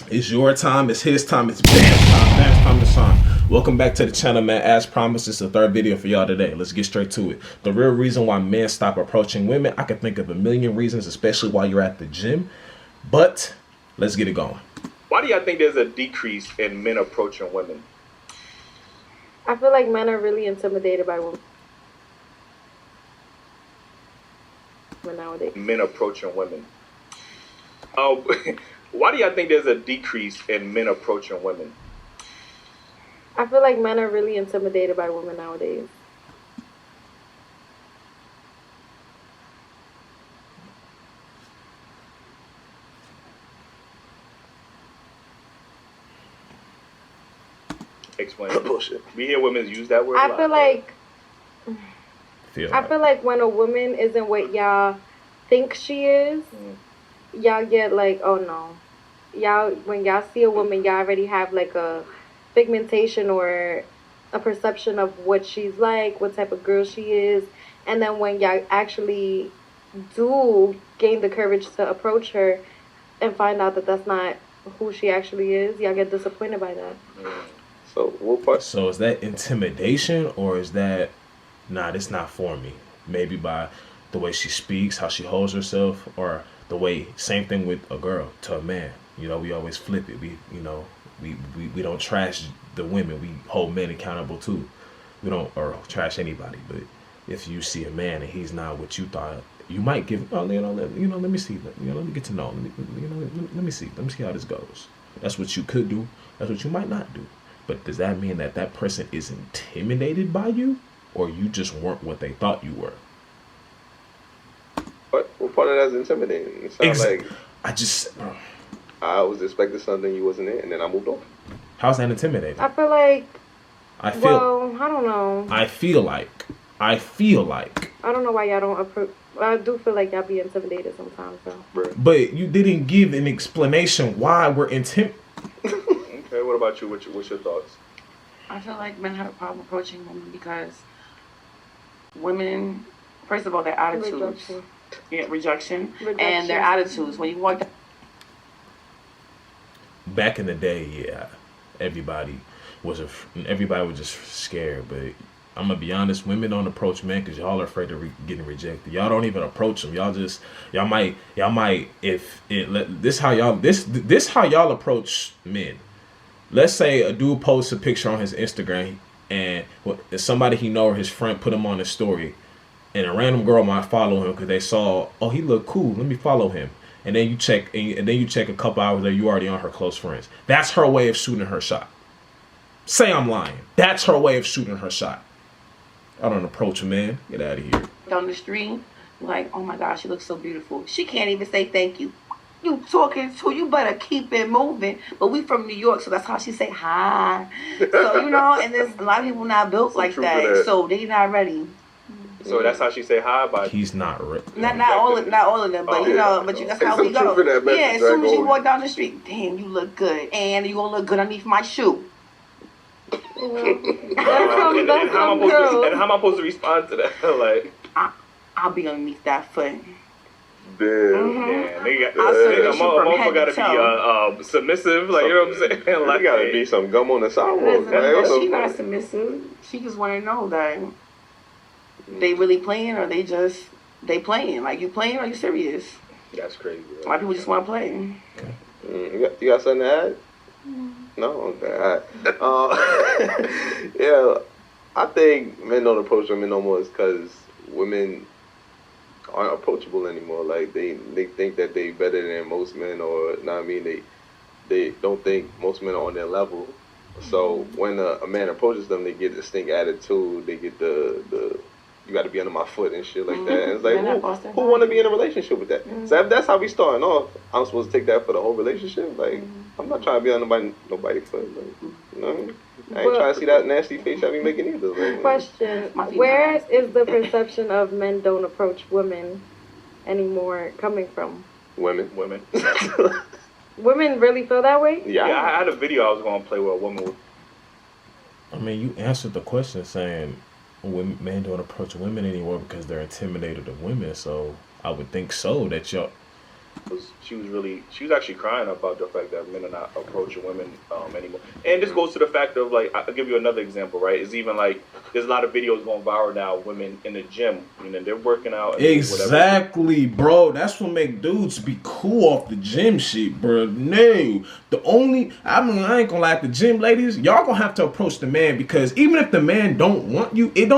It's your time, it's his time, it's Bam's time to shine. Welcome back to the channel, man. As promised, it's the third video for y'all today. Let's get straight to it. The real reason why men stop approaching women, I can think of a million reasons, especially while you're at the gym. But let's get it going. Why do y'all think there's a decrease in men approaching women? I feel like men are really intimidated by women nowadays. Men approaching women. Oh, why do y'all think there's a decrease in men approaching women? I feel like men are really intimidated by women nowadays. Explain. Bullshit. We hear women use that word. I feel like when a woman isn't what y'all think she is, y'all get like, oh no. When y'all see a woman, y'all already have like a pigmentation or a perception of what she's like, what type of girl she is. And then when y'all actually do gain the courage to approach her and find out that that's not who she actually is, y'all get disappointed by that. So what part? So is that intimidation, or is that, nah, this not for me? Maybe by the way she speaks, how she holds herself, or the way, same thing with a girl to a man. You know, we always flip it. We don't trash the women. We hold men accountable too. We don't, or trash anybody. But if you see a man and he's not what you thought, you might give, let me see, let me get to know. Let me see how this goes. That's what you could do. That's what you might not do. But does that mean that that person is intimidated by you, or you just weren't what they thought you were? What part of that's intimidating? It sounds like I was expecting something you wasn't in, and then I moved on. How's that intimidating? I feel like, I don't know. I feel like. I don't know why y'all don't approve. I do feel like y'all be intimidated sometimes, though. But you didn't give an explanation why we're intimidated. Okay, what about you? What's your thoughts? I feel like men have a problem approaching women because women, first of all, their attitudes. Rejection. And their attitudes. When you walk down. Back in the day, yeah, everybody was just scared. But I'm gonna be honest, women don't approach men because y'all are afraid of getting rejected. Y'all don't even approach them. Y'all might this how y'all approach men. Let's say a dude posts a picture on his Instagram and somebody he know or his friend put him on his story, and a random girl might follow him because they saw, oh, he look cool, let me follow him. And then you check a couple hours later, you already on her close friends. That's her way of shooting her shot. Say I'm lying. That's her way of shooting her shot. I don't approach a man. Get out of here. Down the street, like, oh my gosh, she looks so beautiful. She can't even say thank you. You talking to, you better keep it moving. But we from New York, so that's how she say hi. So, and there's a lot of people not built like that, so they not ready. So that's how she say hi. But he's not ready. Not all of them, but that's how we go. Yeah, as soon as you walk down the street, damn, you look good, and you gonna look good underneath my shoe. And how am I supposed to respond to that? Like, I'll be underneath that foot. Yeah, motherfucker gotta be submissive, like, you know what I'm saying? Like, gotta be some gum on the sidewalk. She not submissive. She just want to know that they really playing, or they playing. Like, you playing, or you serious? That's crazy. A lot of people just want to play. You got something to add? No, okay. Yeah, I think men don't approach women no more is because women aren't approachable anymore. Like, they think that they better than most men, or they don't think most men are on their level. So when a man approaches them, they get a stink attitude. They get the you got to be under my foot and shit like that. And it's like, who want to be in a relationship with that? So if that's how we starting off, I'm supposed to take that for the whole relationship. Like, I'm not trying to be on nobody's foot. Like, you know what I mean? I ain't trying to see that nasty face I be making either. Like, question: where is the perception of men don't approach women anymore coming from? Women. Women really feel that way? Yeah, I had a video I was gonna play where a woman would. I mean, you answered the question saying men don't approach women anymore because they're intimidated of women. So I would think so that she was actually crying about the fact that men are not approaching women anymore. And this goes to the fact of, like, I'll give you another example, right? It's even like there's a lot of videos going viral now, women in the gym, they're working out. And exactly, bro. That's what make dudes be cool off the gym shit, bro. No, I ain't gonna lie, the gym ladies, y'all gonna have to approach the man, because even if the man don't want you, it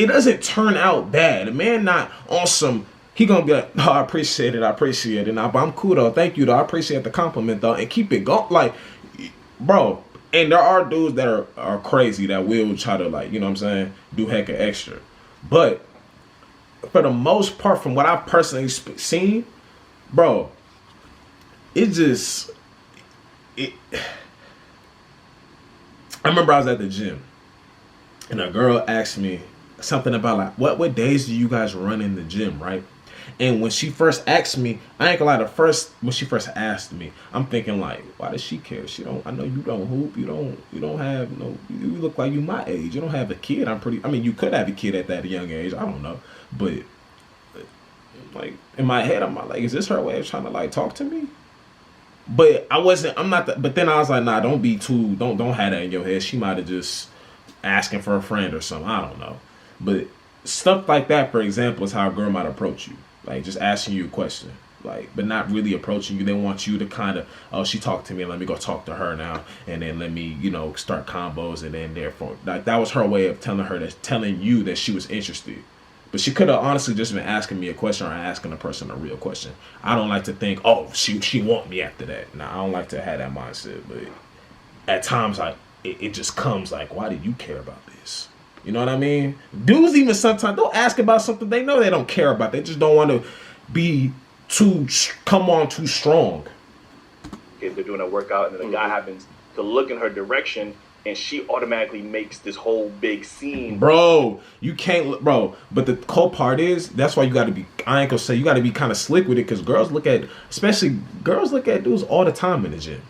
doesn't turn out bad. The man not on some. He gonna be like, oh, I appreciate it. But I'm cool though. Thank you though. I appreciate the compliment though, and keep it going. Like, bro. And there are dudes that are crazy that will try to, like, you know what I'm saying, do heck of extra. But for the most part, from what I've personally seen, bro, I remember I was at the gym, and a girl asked me something about, like, what days do you guys run in the gym, right? And when she first asked me, I ain't gonna lie, when she first asked me, I'm thinking, like, why does she care? I know you don't hoop, you don't have no, you look like you my age, you don't have a kid. You could have a kid at that young age, I don't know. But, like, in my head, I'm like, is this her way of trying to, like, talk to me? But but then I was like, nah, don't have that in your head. She might have just asking for a friend or something, I don't know. But stuff like that, for example, is how a girl might approach you. Like, just asking you a question, like, but not really approaching you. They want you to kind of, oh, she talked to me, let me go talk to her now, and then let me, start combos, and then therefore, like, that was her way of telling you that she was interested. But she could have honestly just been asking me a question, or asking a person a real question. I don't like to think, oh, she want me after that. Nah, I don't like to have that mindset. But at times, like, it just comes like, why do you care about this? You know what I mean? Dudes even sometimes, they'll ask about something they know they don't care about. They just don't want to come on too strong. If they're doing a workout and then the guy happens to look in her direction, and she automatically makes this whole big scene. Bro, you can't, bro. But the cool part is, that's why you got to be, I ain't gonna say, you got to be kind of slick with it, because girls look at dudes all the time in the gym.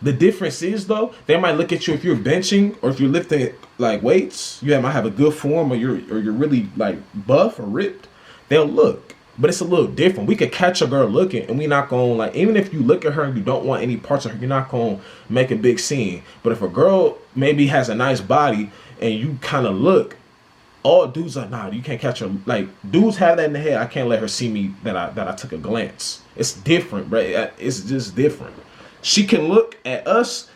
The difference is, though, they might look at you if you're benching or if you're lifting, like, weights. You might have a good form, or you're really, like, buff or ripped. They'll look, but it's a little different. We could catch a girl looking, and we not gonna, like, even if you look at her and you don't want any parts of her, you're not gonna make a big scene. But if a girl maybe has a nice body and you kind of look, all dudes are, nah, you can't catch her. Like, dudes have that in the head. I can't let her see me that I took a glance. It's different, bro. It's just different. She can look at us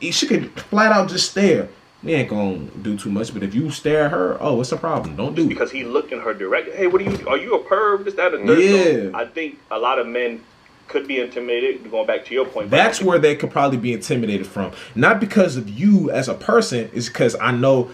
she can flat out just stare. We ain't gonna do too much, but if you stare at her, oh, what's the problem? Don't do it. Because he looked in her direction. Hey, are you a perv? Is that a third? Yeah. So I think a lot of men could be intimidated, going back to your point. That's where they could probably be intimidated from. Not because of you as a person, it's because I don't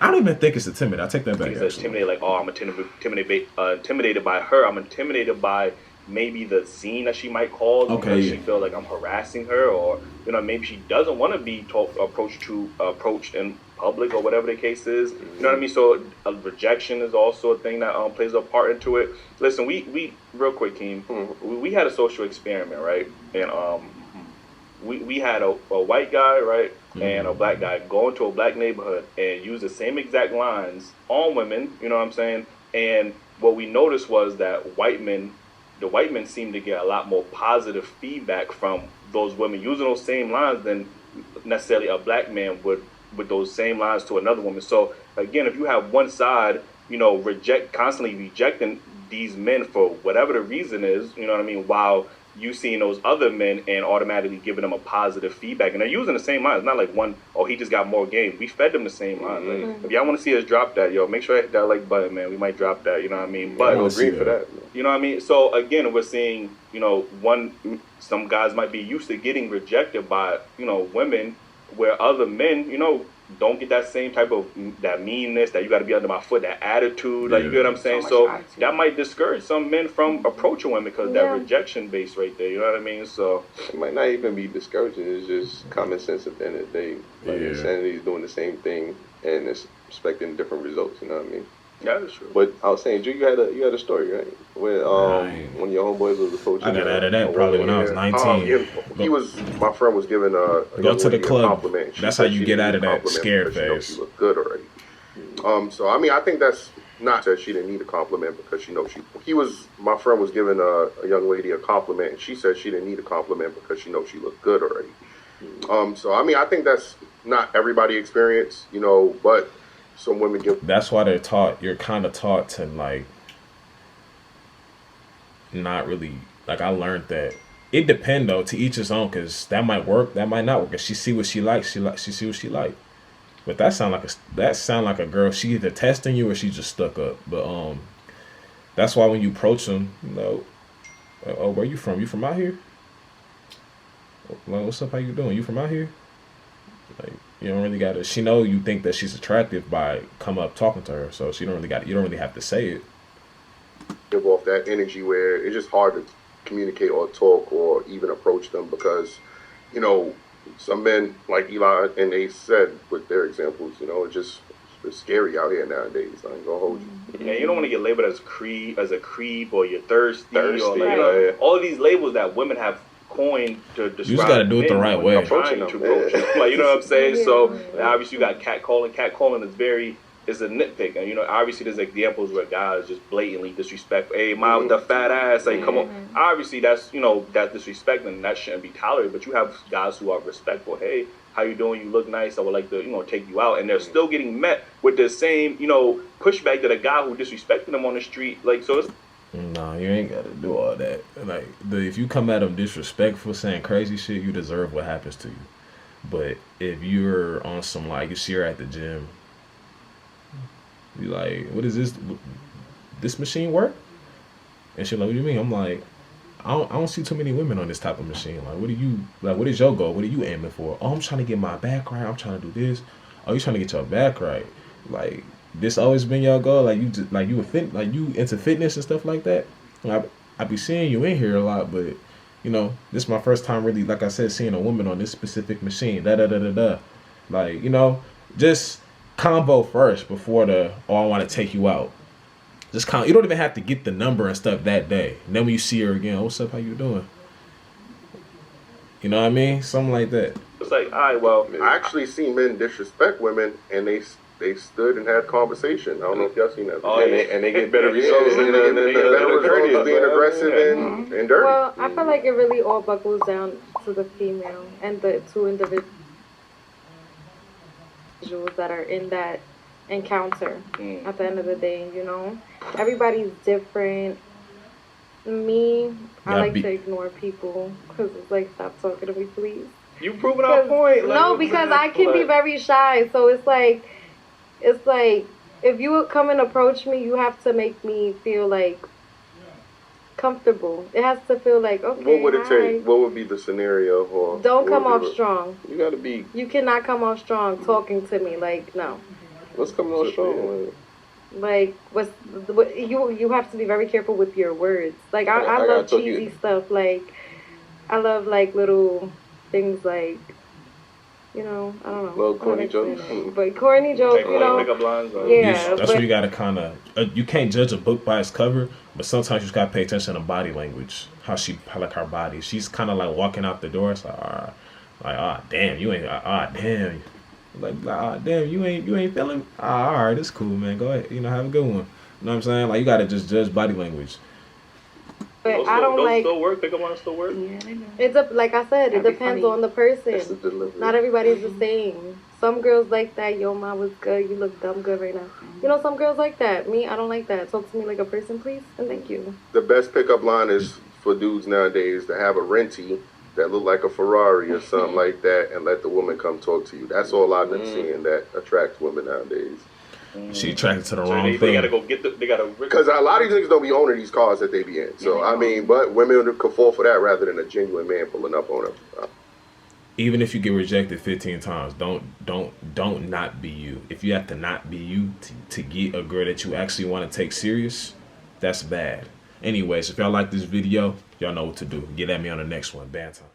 even think it's intimidated. I take that back. It's intimidated, like, oh, I'm intimidated by her. I'm intimidated by maybe the scene that she might cause, because she feel like I'm harassing her, or maybe she doesn't want to be approached in public, or whatever the case is. You know what I mean? So rejection is also a thing that plays a part into it. Listen, we real quick, Keem, we had a social experiment, right? And we had a white guy, right, and a black guy go into a black neighborhood and use the same exact lines on women. You know what I'm saying? And what we noticed was that the white men seem to get a lot more positive feedback from those women using those same lines than necessarily a black man would with those same lines to another woman. So again, if you have one side, constantly rejecting these men for whatever the reason is, you know what I mean, while you seeing those other men and automatically giving them a positive feedback, and they're using the same lines. It's not like he just got more game. We fed them the same lines. Like, if y'all want to see us drop that, make sure I hit that like button, man. We might drop that, you know what I mean? But I agree for that. You know what I mean? So again, we're seeing, some guys might be used to getting rejected by, women, where other men, don't get that same type of that meanness, that you got to be under my foot, that attitude, like, you get what I'm saying? So that might discourage some men from approaching women, because that rejection base right there, you know what I mean? So it might not even be discouraging. It's just common sense at the end of the day. Like, insanity is doing the same thing and it's expecting different results. You know what I mean? Yeah, that's true. But I was saying, Drew, you had a story, right? Where one of your homeboys was approaching. I got out of that probably when I was 19. My friend was giving go to the club. Compliment. That's how you get out of that scared phase. She looked good already. So I mean, I think that's not that she didn't need a compliment because she knows my friend was giving a young lady a compliment, and she said she didn't need a compliment because she knows she looked good already. So I mean, I think that's not everybody experience, you know, but some women give. That's why they're taught. You're kind of taught to like not really like. I learned that it depends though, to each his own, because that might work, that might not work. If she see what she likes, she see what she like. But that sound like a girl. She either testing you or she just stuck up. But that's why when you approach them, you know, oh, where you from? You from out here? Like, what's up? How you doing? You from out here? Like, you don't really gotta. She know you think that she's attractive by come up talking to her, so she don't really got. You don't really have to say it. Give off that energy where it's just hard to communicate or talk or even approach them because, you know, some men like Eli and they said with their examples, you know, it's scary out here nowadays. I ain't gonna hold you. Yeah, you don't want to get labeled as a creep, or you're thirsty or like, you know, all of these labels that women have coined to describe. You just gotta do it the right way. Approaching them. Like, you know what I'm saying? So obviously you got catcalling. Catcalling is a nitpick, and you know, obviously there's examples where guys just blatantly disrespect. Hey, mom with the fat ass, like, come on. Obviously that's, you know, that's disrespect, and that shouldn't be tolerated. But you have guys who are respectful. Hey, how you doing? You look nice. I would like to, you know, take you out, and they're still getting met with the same, you know, pushback that a guy who disrespected them on the street. Like, so it's. Nah, you ain't gotta do all that. Like, if you come at them disrespectful, saying crazy shit, you deserve what happens to you. But if you're on some, like, you see her at the gym, you like, what is this? This machine work? And she's like, what do you mean? I'm like, I don't see too many women on this type of machine. Like, what is your goal? What are you aiming for? Oh, I'm trying to get my back right. I'm trying to do this. Oh, you trying to get your back right? Like, this always been your goal? Like, you into fitness and stuff like that? I be seeing you in here a lot, but you know, this is my first time really, like I said, seeing a woman on this specific machine. Like, you know, just combo first before I want to take you out. Just you don't even have to get the number and stuff that day. And then when you see her again, what's up? How you doing? You know what I mean? Something like that. It's like, all right, well, I actually seen men disrespect women, and they stood and had conversation. I don't know if y'all seen that. Oh, and they get better results. They get better results being aggressive and dirty. Well, I feel like it really all buckles down to the female and the two individuals that are in that encounter at the end of the day, you know. Everybody's different. Me, I like to ignore people because it's like, stop talking to me, please. You proving our point. Like, no, because I can be very shy, so it's like if you come and approach me, you have to make me feel like comfortable. It has to feel like, okay. What would it take? What would be the scenario? Or don't come off strong. You gotta be. You cannot come off strong talking to me. Like, no. What's coming off strong? Like, what you have to be very careful with your words. Like, I love cheesy stuff. Like, I love like little things like, you know, I don't know. Little corny jokes. But corny jokes, you know. Pickup lines, yeah. That's where you gotta kind of. You can't judge a book by its cover, but sometimes you just gotta pay attention to body language. How like her body. She's kind of like walking out the door. It's like, damn, you ain't. Damn. Like, damn, you ain't feeling. All right, it's cool, man. Go ahead, you know, have a good one. You know what I'm saying? Like, you gotta just judge body language. But I don't like. Still work. Pickup lines still work. Yeah, they do. It's like I said, it depends on the person. Not everybody's the same. Some girls like that. Yo, ma was good. You look dumb good right now. You know, some girls like that. Me, I don't like that. Talk to me like a person, please, and thank you. The best pickup line is for dudes nowadays to have a renty that look like a Ferrari or something like that, and let the woman come talk to you. That's all I've been seeing that attracts women nowadays. She attracted to the wrong thing. They gotta go get they gotta. Because a lot of these niggas don't be owning these cars that they be in. So I mean, but women could fall for that rather than a genuine man pulling up on them. Even if you get rejected 15 times, don't not be you. If you have to not be you to get a girl that you actually want to take serious, that's bad. Anyways, if y'all like this video, y'all know what to do. Get at me on the next one. Bantam.